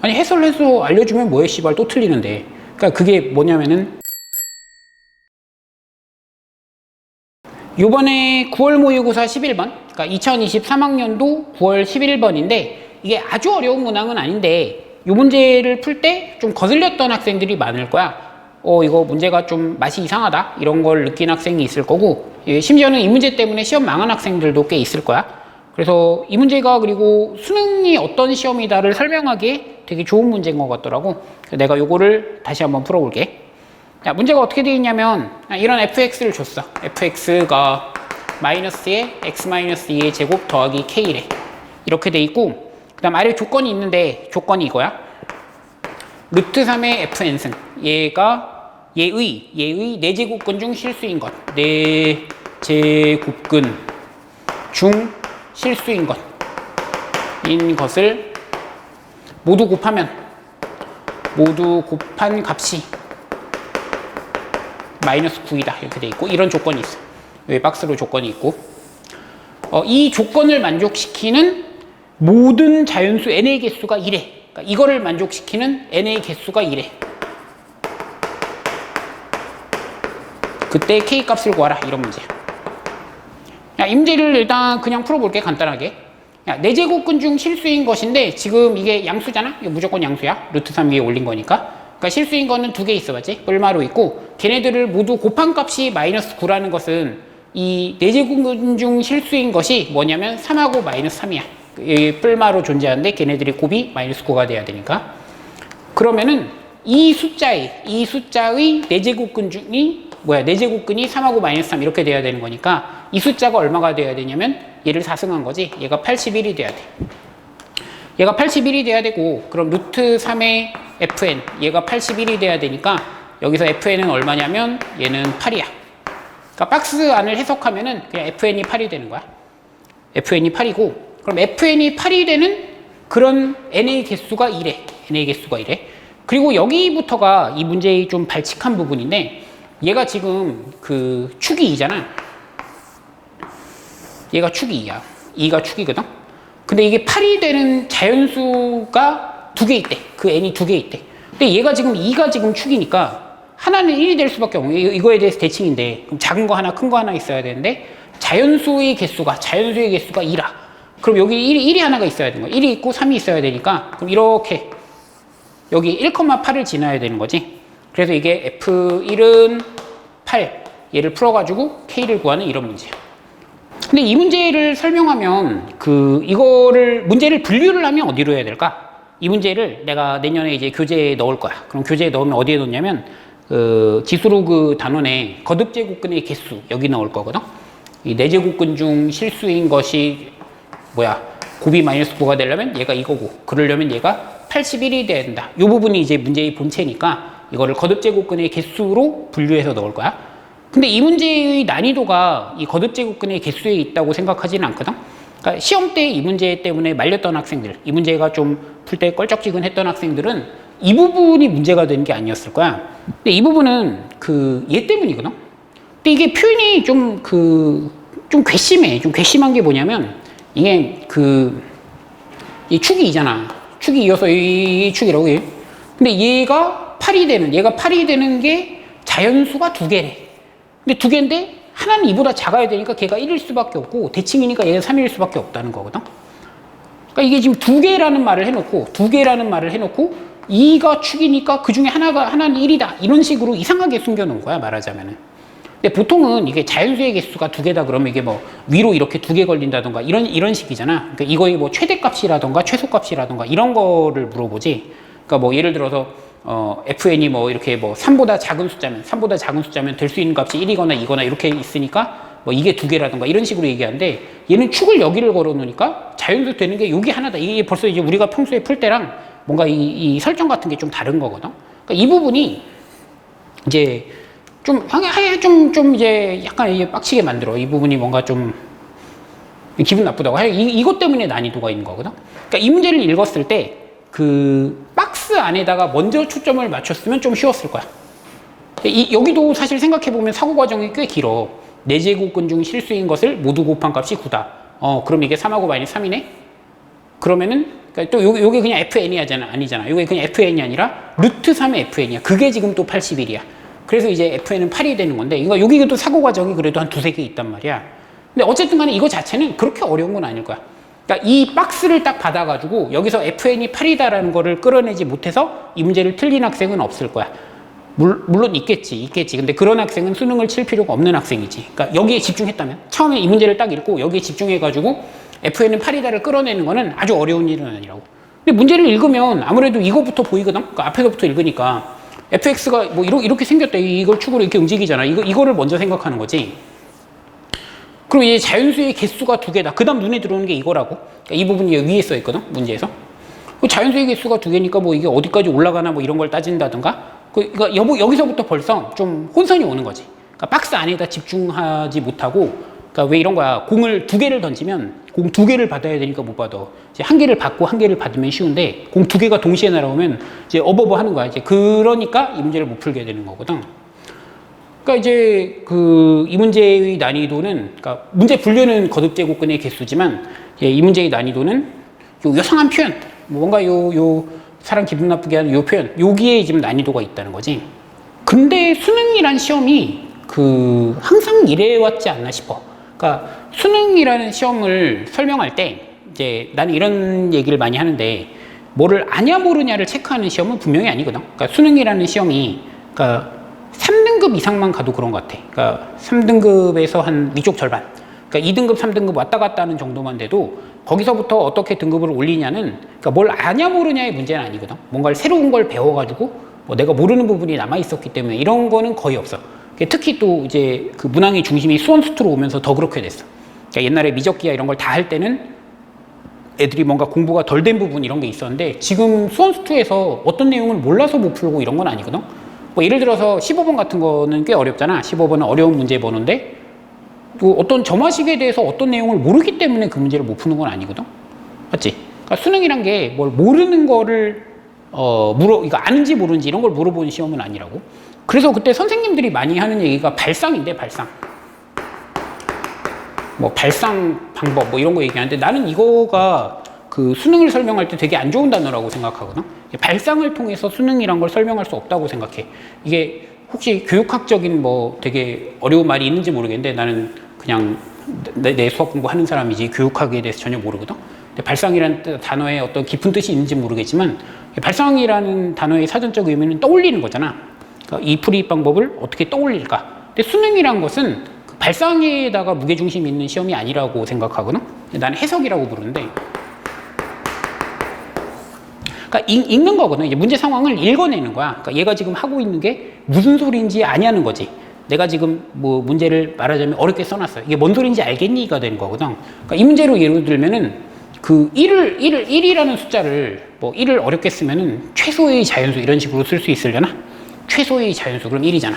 아니 해설해서 알려주면 뭐해 씨발 또 틀리는데. 그러니까 그게 뭐냐면은 요번에 9월 모의고사 11번, 그러니까 2023학년도 9월 11번인데 이게 아주 어려운 문항은 아닌데 이 문제를 풀 때 좀 거슬렸던 학생들이 많을 거야. 이거 문제가 좀 맛이 이상하다 이런 걸 느낀 학생이 있을 거고, 심지어는 이 문제 때문에 시험 망한 학생들도 꽤 있을 거야. 그래서 이 문제가 그리고 수능이 어떤 시험이다를 설명하기에 되게 좋은 문제인 것 같더라고. 그래서 내가 요거를 다시 한번 풀어볼게. 자, 문제가 어떻게 되어 있냐면 이런 fx를 줬어. fx가 마이너스에 x-2의 제곱 더하기 k래 이렇게 돼 있고, 그 다음 아래 조건이 있는데 조건이 이거야. 루트 3의 fn승, 얘의 4제곱근 중 실수인 것, 4제곱근 중 실수인 것을 모두 곱한 값이 마이너스 9이다 이렇게 돼 있고, 이런 조건이 있어. 여기 박스로 조건이 있고, 이 조건을 만족시키는 모든 자연수 n의 개수가 1래. 그러니까 이거를 만족시키는 n의 개수가 1래. 그때 k 값을 구하라 이런 문제야. 이 문제를 일단 그냥 풀어볼게. 간단하게. 4제곱근 중 실수인 것인데 지금 이게 양수잖아. 이거 무조건 양수야. 루트 3 위에 올린 거니까. 그러니까 실수인 거는 2개 있어, 맞지? 뿔마로 있고, 걔네들을 모두 곱한 값이 마이너스 9라는 것은 이 4제곱근 중 실수인 것이 뭐냐면 3하고 마이너스 3이야. 뿔마로 존재하는데 걔네들이 곱이 마이너스 9가 돼야 되니까. 그러면은 이 숫자의 4제곱근이 4제곱근이 3하고 마이너스 3 이렇게 돼야 되는 거니까 이 숫자가 얼마가 돼야 되냐면 얘를 4승한 거지. 얘가 81이 돼야 돼. 얘가 81이 돼야 되고, 그럼 루트 3의 fn 얘가 81이 돼야 되니까 여기서 fn은 얼마냐면 얘는 8이야. 그러니까 박스 안을 해석하면은 그냥 fn이 8이 되는 거야. fn이 8이고, 그럼 fn이 8이 되는 그런 n의 개수가 2래. n의 개수가 2래. 그리고 여기부터가 이 문제의 좀 발칙한 부분인데, 얘가 지금 그 축이 2잖아. 얘가 축이 2야. 2가 축이거든. 근데 이게 8이 되는 자연수가 2개 있대. 그 n이 2개 있대. 근데 얘가 지금 2가 지금 축이니까 하나는 1이 될 수밖에 없고, 이거에 대해서 대칭인데, 그럼 작은 거 하나 큰 거 하나 있어야 되는데 자연수의 개수가 2라. 그럼 여기 1이 하나가 있어야 되는 거야. 1이 있고 3이 있어야 되니까, 그럼 이렇게 여기 1,8을 지나야 되는 거지. 그래서 이게 F1은 8, 얘를 풀어가지고 K를 구하는 이런 문제야. 근데 이 문제를 설명하면 이거를 문제를 분류를 하면 어디로 해야 될까? 이 문제를 내가 내년에 이제 교재에 넣을 거야. 그럼 교재에 넣으면 어디에 넣냐면 지수로그 단원에 거듭제곱근의 개수 여기 넣을 거거든. 이 4제곱근 중 실수인 것이 곱이 마이너스 9가 되려면 얘가 이거고, 그러려면 얘가 81이 돼야 된다. 이 부분이 이제 문제의 본체니까 이거를 거듭제곱근의 개수로 분류해서 넣을 거야. 근데 이 문제의 난이도가 이 거듭제곱근의 개수에 있다고 생각하지는 않거든. 그러니까 시험 때 이 문제 때문에 말렸던 학생들, 이 문제가 좀 풀 때 껄쩍지근했던 학생들은 이 부분이 문제가 되는 게 아니었을 거야. 근데 이 부분은 얘 때문이거든. 근데 이게 표현이 좀 괘씸해. 좀 괘씸한 게 뭐냐면, 이게 이 축이 2잖아. 축이 이어서 이 축이라고. 근데 얘가 8이 되는 게 자연수가 2개래. 근데 2개인데 하나는 이보다 작아야 되니까 걔가 1일 수밖에 없고, 대칭이니까 얘가 3일 수밖에 없다는 거거든. 그러니까 이게 지금 2개라는 말을 해놓고 2가 축이니까 그 중에 하나는 1이다 이런 식으로 이상하게 숨겨놓은 거야, 말하자면은. 근데 보통은 이게 자연수의 개수가 2개다 그러면 이게 위로 이렇게 2개 걸린다던가 이런 식이잖아. 그러니까 이거의 최대값이라던가 최소값이라던가 이런 거를 물어보지. 그러니까 예를 들어서 fn이 이렇게 3보다 작은 숫자면 될 수 있는 값이 1이거나 2거나 이렇게 있으니까 이게 2개라던가 이런 식으로 얘기하는데, 얘는 축을 여기를 걸어 놓으니까 자연수 되는 게 여기 하나다. 이게 벌써 이제 우리가 평소에 풀 때랑 뭔가 이 설정 같은 게 좀 다른 거거든. 그러니까 이 부분이 이제 좀 이제 약간 이게 빡치게 만들어. 이 부분이 뭔가 좀 기분 나쁘다고. 이것 때문에 난이도가 있는 거거든. 그러니까 이 문제를 읽었을 때 박스 안에다가 먼저 초점을 맞췄으면 좀 쉬웠을 거야. 여기도 사실 생각해보면 사고 과정이 꽤 길어. 4제곱근 중 실수인 것을 모두 곱한 값이 9다. 그럼 이게 3하고 마이너스 3이네? 그러면은 그러니까 또 요게 그냥 FN이 아니잖아. 요게 그냥 FN이 아니라 루트 3의 FN이야. 그게 지금 또 81이야. 그래서 이제 FN은 8이 되는 건데, 이거 여기 또 사고 과정이 그래도 한 두세 개 있단 말이야. 근데 어쨌든 간에 이거 자체는 그렇게 어려운 건 아닐 거야. 그러니까 이 박스를 딱 받아가지고 여기서 FN이 8이다라는 거를 끌어내지 못해서 이 문제를 틀린 학생은 없을 거야. 물론 있겠지. 근데 그런 학생은 수능을 칠 필요가 없는 학생이지. 그러니까 여기에 집중했다면, 처음에 이 문제를 딱 읽고 여기에 집중해가지고 FN은 8이다를 끌어내는 거는 아주 어려운 일은 아니라고. 근데 문제를 읽으면 아무래도 이거부터 보이거든? 그러니까 앞에서부터 읽으니까 fx가 뭐 이렇게 생겼다. 이걸 축으로 이렇게 움직이잖아. 이거를 먼저 생각하는 거지. 그럼 이제 자연수의 개수가 두 개다. 그 다음 눈에 들어오는 게 이거라고. 그러니까 이 부분이 위에 써 있거든, 문제에서. 자연수의 개수가 두 개니까 뭐 이게 어디까지 올라가나 뭐 이런 걸 따진다든가. 그러니까 여기서부터 벌써 좀 혼선이 오는 거지. 그러니까 박스 안에다 집중하지 못하고, 그러니까 왜 이런 거야. 공을 두 개를 던지면 공 두 개를 받아야 되니까 못 받아. 이제 한 개를 받고 한 개를 받으면 쉬운데, 공 두 개가 동시에 날아오면 이제 어버버 하는 거야. 이제 그러니까 이 문제를 못 풀게 되는 거거든. 그러니까 이제 이 문제의 난이도는, 그러니까 문제 분류는 거듭 제곱근의 개수지만, 이 문제의 난이도는 요 요상한 표현, 뭔가 요 사람 기분 나쁘게 하는 요 표현, 여기에 지금 난이도가 있다는 거지. 근데 수능이란 시험이 항상 이래 왔지 않나 싶어. 그러니까 수능이라는 시험을 설명할 때 이제 나는 이런 얘기를 많이 하는데, 뭐를 아냐 모르냐를 체크하는 시험은 분명히 아니거든. 그러니까 수능이라는 시험이, 그러니까 3등급 이상만 가도 그런 것 같아. 그러니까 3등급에서 한 위쪽 절반. 그러니까 2등급, 3등급 왔다 갔다 하는 정도만 돼도 거기서부터 어떻게 등급을 올리냐는, 그러니까 뭘 아냐 모르냐의 문제는 아니거든. 뭔가를 새로운 걸 배워가지고 뭐 내가 모르는 부분이 남아 있었기 때문에 이런 거는 거의 없어. 특히 또 이제 문항의 중심이 수원수투로 오면서 더 그렇게 됐어. 그러니까 옛날에 미적기야 이런 걸 다 할 때는 애들이 뭔가 공부가 덜 된 부분 이런 게 있었는데, 지금 수원수투에서 어떤 내용을 몰라서 못 풀고 이런 건 아니거든. 뭐 예를 들어서 15번 같은 거는 꽤 어렵잖아. 15번은 어려운 문제 보는데, 어떤 점화식에 대해서 어떤 내용을 모르기 때문에 그 문제를 못 푸는 건 아니거든. 맞지? 그러니까 수능이란 게 뭘 모르는 거를 이거 아는지 모르는지 이런 걸 물어보는 시험은 아니라고. 그래서 그때 선생님들이 많이 하는 얘기가 발상인데, 발상. 뭐 발상 방법 뭐 이런 거 얘기하는데, 나는 이거가 수능을 설명할 때 되게 안 좋은 단어라고 생각하거든. 발상을 통해서 수능이란 걸 설명할 수 없다고 생각해. 이게 혹시 교육학적인 뭐 되게 어려운 말이 있는지 모르겠는데, 나는 그냥 내 수학 공부하는 사람이지 교육학에 대해서 전혀 모르거든. 근데 발상이라는 단어에 어떤 깊은 뜻이 있는지 모르겠지만, 발상이라는 단어의 사전적 의미는 떠올리는 거잖아. 그러니까 이 풀이 방법을 어떻게 떠올릴까. 근데 수능이란 것은 발상에다가 무게중심이 있는 시험이 아니라고 생각하거든. 나는 해석이라고 부르는데, 그러니까 읽는 거거든. 이제 문제 상황을 읽어내는 거야. 그러니까 얘가 지금 하고 있는 게 무슨 소리인지 아냐는 거지. 내가 지금 뭐 문제를 말하자면 어렵게 써놨어요. 이게 뭔 소리인지 알겠니?가 되는 거거든. 그러니까 이 문제로 예를 들면은 1이라는 숫자를 뭐 1을 어렵게 쓰면은 최소의 자연수 이런 식으로 쓸 수 있으려나? 최소의 자연수 그럼 1이잖아.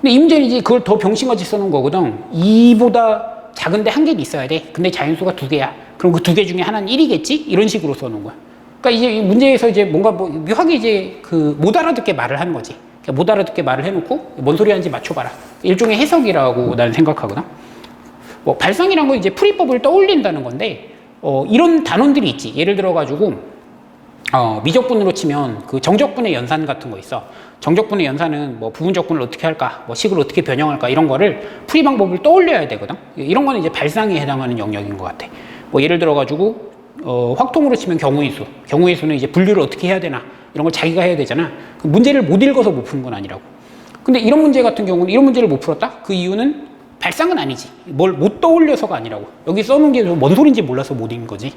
근데 이 문제는 이제 그걸 더 병신같이 써놓은 거거든. 2보다 작은데 한 개는 있어야 돼. 근데 자연수가 두 개야. 그럼 그 두 개 중에 하나는 1이겠지? 이런 식으로 써놓은 거야. 그러니까 이제 이 문제에서 이제 뭔가 뭐 묘하게 이제 못 알아듣게 말을 하는 거지. 그러니까 못 알아듣게 말을 해놓고 뭔 소리 하는지 맞춰봐라. 일종의 해석이라고 나는 생각하거든. 뭐 발상이란 건 이제 풀이법을 떠올린다는 건데, 이런 단원들이 있지. 예를 들어가지고 미적분으로 치면 정적분의 연산 같은 거 있어. 정적분의 연산은 뭐 부분적분을 어떻게 할까, 뭐 식을 어떻게 변형할까 이런 거를 풀이 방법을 떠올려야 되거든. 이런 거는 이제 발상에 해당하는 영역인 것 같아. 뭐 예를 들어가지고 확통으로 치면 경우의 수는 이제 분류를 어떻게 해야 되나 이런 걸 자기가 해야 되잖아. 그 문제를 못 읽어서 못 푸는 건 아니라고. 근데 이런 문제 같은 경우는 이런 문제를 못 풀었다? 그 이유는 발상은 아니지. 뭘 못 떠올려서가 아니라고. 여기 써놓은 게 뭔 소리인지 몰라서 못 읽은 거지.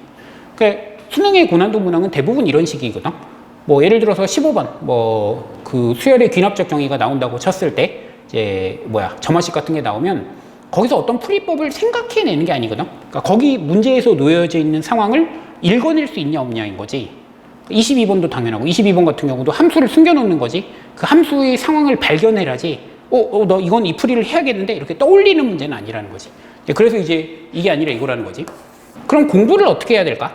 그러니까 수능의 고난도 문항은 대부분 이런 식이거든. 뭐 예를 들어서 15번 수열의 귀납적 경위가 나온다고 쳤을 때 이제 점화식 같은 게 나오면 거기서 어떤 풀이법을 생각해내는 게 아니거든. 그러니까 거기 문제에서 놓여져 있는 상황을 읽어낼 수 있냐 없냐인 거지. 22번도 당연하고 22번 같은 경우도 함수를 숨겨놓는 거지. 그 함수의 상황을 발견해야지. 너 이건 이 풀이를 해야겠는데 이렇게 떠올리는 문제는 아니라는 거지. 그래서 이제 이게 아니라 이거라는 거지. 그럼 공부를 어떻게 해야 될까?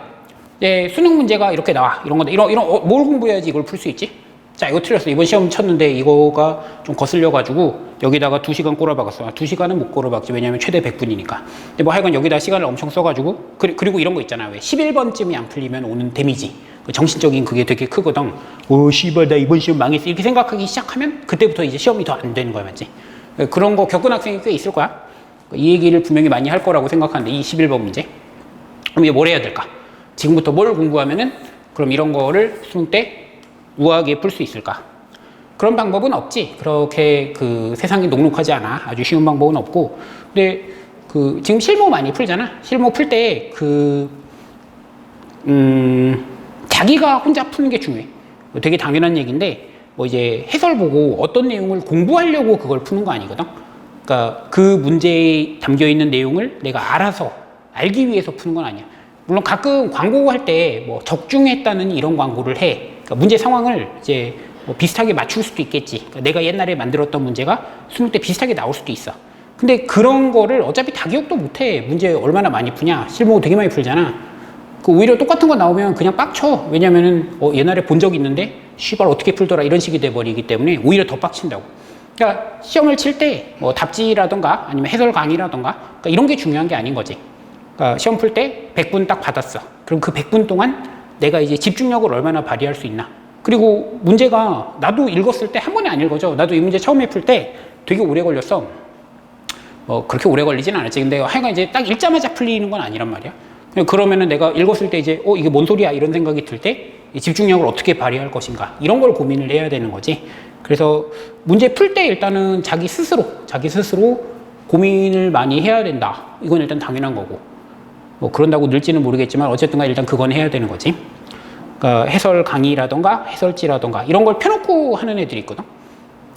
수능 문제가 이렇게 나와. 이런 건데 뭘 공부해야지 이걸 풀 수 있지? 자, 이거 틀렸어. 이번 시험 쳤는데 이거가 좀 거슬려가지고 여기다가 2시간 꼬라박았어. 2시간은 못 꼬라박지. 왜냐면 최대 100분이니까. 근데 뭐 하여간 여기다 시간을 엄청 써가지고 그리고 이런 거 있잖아. 왜 11번쯤이 안 풀리면 오는 데미지. 정신적인 그게 되게 크거든. 오, 씨발, 나 이번 시험 망했어. 이렇게 생각하기 시작하면 그때부터 이제 시험이 더 안 되는 거야, 맞지? 그런 거 겪은 학생이 꽤 있을 거야. 이 얘기를 분명히 많이 할 거라고 생각하는데, 이 11번 문제. 그럼 이제 뭘 해야 될까? 지금부터 뭘 공부하면은 그럼 이런 거를 수능 때 우아하게 풀 수 있을까? 그런 방법은 없지. 그렇게 그 세상이 녹록하지 않아. 아주 쉬운 방법은 없고. 근데 그 지금 실무 많이 풀잖아. 실무 풀 때 자기가 혼자 푸는 게 중요해. 되게 당연한 얘기인데 뭐 이제 해설 보고 어떤 내용을 공부하려고 그걸 푸는 거 아니거든. 그러니까 그 문제에 담겨 있는 내용을 내가 알아서 알기 위해서 푸는 건 아니야. 물론 가끔 광고할 때 뭐 적중했다는 이런 광고를 해. 그러니까 문제 상황을 이제 뭐 비슷하게 맞출 수도 있겠지. 그러니까 내가 옛날에 만들었던 문제가 수능 때 비슷하게 나올 수도 있어. 근데 그런 거를 어차피 다 기억도 못해. 문제 얼마나 많이 푸냐. 실무 되게 많이 풀잖아. 그 오히려 똑같은 거 나오면 그냥 빡쳐. 왜냐면은 옛날에 본 적이 있는데 씨발 어떻게 풀더라 이런 식이 돼버리기 때문에 오히려 더 빡친다고. 그러니까 시험을 칠 때 뭐 답지라던가 아니면 해설 강의라던가 그러니까 이런 게 중요한 게 아닌 거지. 그러니까 시험 풀 때 100분 딱 받았어. 그럼 그 100분 동안 내가 이제 집중력을 얼마나 발휘할 수 있나. 그리고 문제가 나도 읽었을 때 한 번에 안 읽어져. 나도 이 문제 처음에 풀 때 되게 오래 걸렸어. 그렇게 오래 걸리진 않았지. 근데 하여간 이제 딱 읽자마자 풀리는 건 아니란 말이야. 그러면은 내가 읽었을 때 이제 이게 뭔 소리야 이런 생각이 들 때 집중력을 어떻게 발휘할 것인가 이런 걸 고민을 해야 되는 거지. 그래서 문제 풀 때 일단은 자기 스스로 고민을 많이 해야 된다. 이건 일단 당연한 거고. 뭐 그런다고 늘지는 모르겠지만 어쨌든 일단 그건 해야 되는 거지. 그러니까 해설 강의라던가 해설지라던가 이런 걸 펴놓고 하는 애들이 있거든.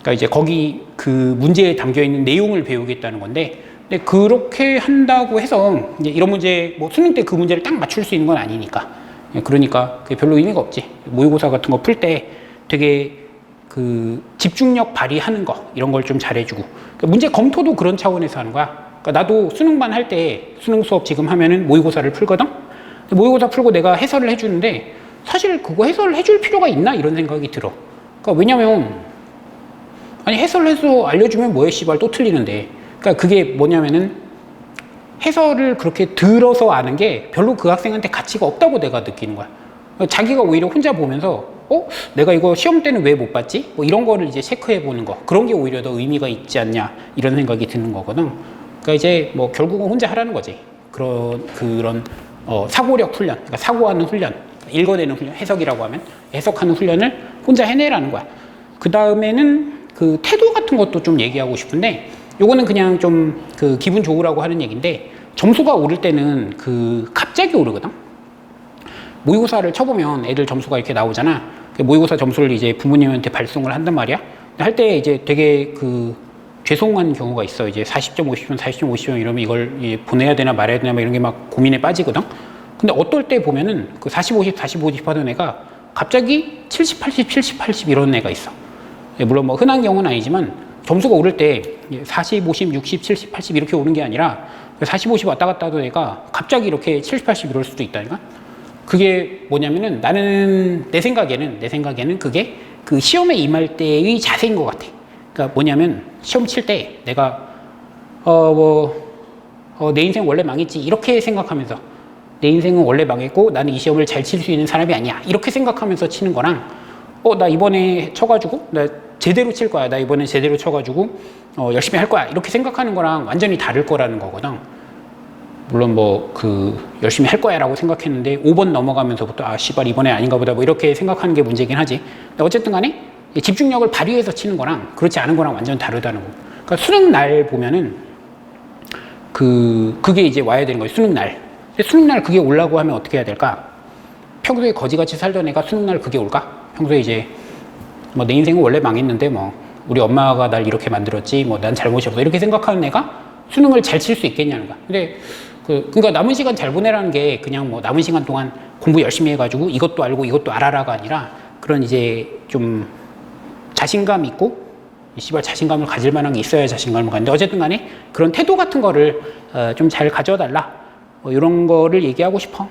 그러니까 이제 거기 그 문제에 담겨 있는 내용을 배우겠다는 건데, 근데 그렇게 한다고 해서 이제 이런 문제 뭐 수능 때 그 문제를 딱 맞출 수 있는 건 아니니까. 그러니까 그게 별로 의미가 없지. 모의고사 같은 거 풀 때 되게 그 집중력 발휘하는 거 이런 걸 좀 잘해주고. 그러니까 문제 검토도 그런 차원에서 하는 거야. 그러니까 나도 수능만 할 때 수능 수업 지금 하면은 모의고사를 풀거든. 모의고사 풀고 내가 해설을 해주는데 사실 그거 해설을 해줄 필요가 있나 이런 생각이 들어. 그러니까 왜냐면 아니 해설해서 알려주면 뭐해 씨발 또 틀리는데. 그러니까 그게 뭐냐면은 해설을 그렇게 들어서 아는 게 별로 그 학생한테 가치가 없다고 내가 느끼는 거야. 자기가 오히려 혼자 보면서 내가 이거 시험 때는 왜 못 봤지? 뭐 이런 거를 이제 체크해 보는 거. 그런 게 오히려 더 의미가 있지 않냐 이런 생각이 드는 거거든. 그러니까 이제 뭐 결국은 혼자 하라는 거지. 그런 사고력 훈련, 그러니까 사고하는 훈련, 읽어내는 훈련, 해석이라고 하면 해석하는 훈련을 혼자 해내라는 거야. 그 다음에는 그 태도 같은 것도 좀 얘기하고 싶은데, 요거는 그냥 좀 그 기분 좋으라고 하는 얘기인데, 점수가 오를 때는 그 갑자기 오르거든. 모의고사를 쳐보면 애들 점수가 이렇게 나오잖아. 모의고사 점수를 이제 부모님한테 발송을 한단 말이야. 할 때 이제 되게 그 죄송한 경우가 있어. 이제 40점, 50점, 40점, 50점 이러면 이걸 보내야 되나 말아야 되나 막 이런 게 막 고민에 빠지거든. 근데 어떨 때 보면은 그 40, 50, 40, 50 하던 애가 갑자기 70, 80, 70, 80 이런 애가 있어. 물론 뭐 흔한 경우는 아니지만 점수가 오를 때 40, 50, 60, 70, 80 이렇게 오는 게 아니라 40, 50 왔다 갔다 하던 애가 갑자기 이렇게 70, 80 이럴 수도 있다니까. 그게 뭐냐면은 나는 내 생각에는 그게 그 시험에 임할 때의 자세인 것 같아. 그러니까 뭐냐면 시험 칠 때 내가 내 인생 원래 망했지 이렇게 생각하면서 내 인생은 원래 망했고 나는 이 시험을 잘 칠 수 있는 사람이 아니야 이렇게 생각하면서 치는 거랑 나 이번에 쳐가지고 나 제대로 칠 거야. 나 이번에 제대로 쳐가지고 열심히 할 거야 이렇게 생각하는 거랑 완전히 다를 거라는 거거든. 물론 뭐 열심히 할 거야 라고 생각했는데 5번 넘어가면서부터 씨발 이번에 아닌가 보다 뭐 이렇게 생각하는 게 문제긴 하지. 근데 어쨌든 간에 집중력을 발휘해서 치는 거랑 그렇지 않은 거랑 완전 다르다는 거. 그러니까 수능 날 보면은 그게 이제 와야 되는 거예요. 수능 날. 근데 수능 날 그게 오려고 하면 어떻게 해야 될까? 평소에 거지같이 살던 애가 수능 날 그게 올까? 평소에 이제 뭐 내 인생은 원래 망했는데 뭐 우리 엄마가 날 이렇게 만들었지 뭐 난 잘못이 없어 이렇게 생각하는 애가 수능을 잘 칠 수 있겠냐는 거야. 근데 그러니까 남은 시간 잘 보내라는 게 그냥 뭐 남은 시간 동안 공부 열심히 해가지고 이것도 알고 이것도 알아라가 아니라 그런 이제 좀 자신감 있고 씨발 자신감을 가질 만한 게 있어야 자신감을 가는데 어쨌든 간에 그런 태도 같은 거를 좀 잘 가져달라 뭐 이런 거를 얘기하고 싶어.